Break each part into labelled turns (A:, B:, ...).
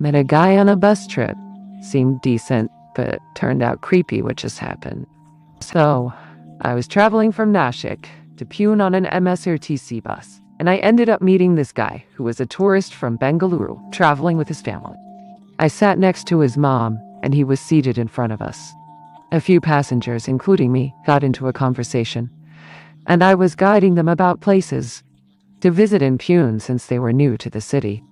A: Met a guy on a bus trip. Seemed decent, but turned out creepy what just happened. So, I was traveling from Nashik to Pune on an MSRTC bus, and I ended up meeting this guy who was a tourist from Bengaluru traveling with his family. I sat next to his mom, and he was seated in front of us. A few passengers, including me, got into a conversation, and I was guiding them about places to visit in Pune since they were new to the city.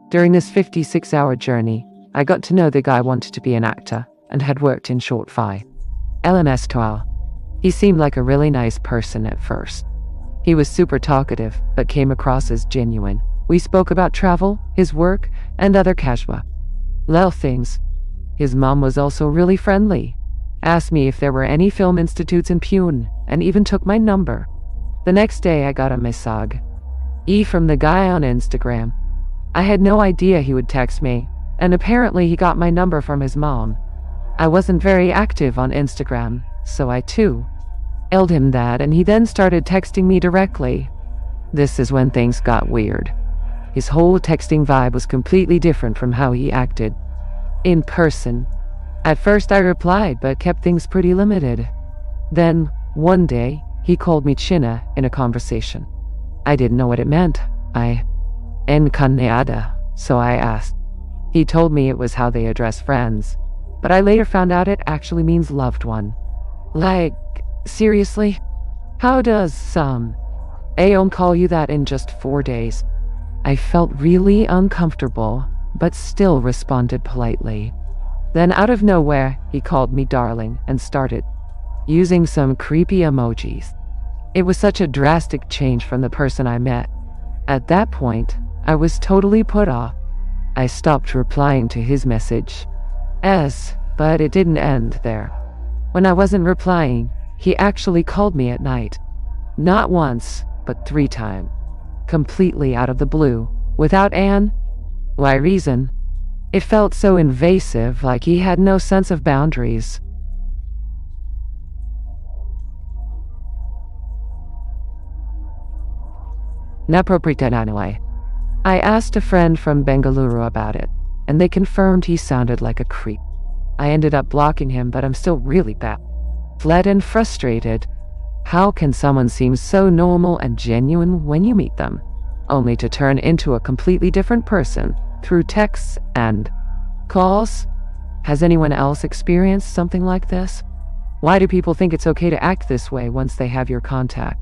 A: During this 56-hour journey, I got to know the guy wanted to be an actor and had worked in short film. LMS 12. He seemed like a really nice person at first. He was super talkative, but came across as genuine. We spoke about travel, his work, and other casual little things. His mom was also really friendly. Asked me if there were any film institutes in Pune, and even took my number. The next day I got a message from the guy on Instagram. I had no idea he would text me, and apparently he got my number from his mom. I wasn't very active on Instagram, so I too told him that, and he then started texting me directly. This is when things got weird. His whole texting vibe was completely different from how he acted in person. At first I replied, but kept things pretty limited. Then, one day, he called me China in a conversation. I didn't know what it meant. Encanada, so I asked. He told me it was how they address friends, but I later found out it actually means loved one. Like, seriously? How does some Aeon call you that in just 4 days? I felt really uncomfortable, but still responded politely. Then out of nowhere, he called me darling and started using some creepy emojis. It was such a drastic change from the person I met. At that point, I was totally put off. I stopped replying to his message. But it didn't end there. When I wasn't replying, he actually called me at night. Not once, but 3 times. Completely out of the blue, without why reason. It felt so invasive, like he had no sense of boundaries. Anyway. I asked a friend from Bengaluru about it, and they confirmed he sounded like a creep. I ended up blocking him, but I'm still really baffled and frustrated. How can someone seem so normal and genuine when you meet them, only to turn into a completely different person through texts and calls? Has anyone else experienced something like this? Why do people think it's okay to act this way once they have your contact?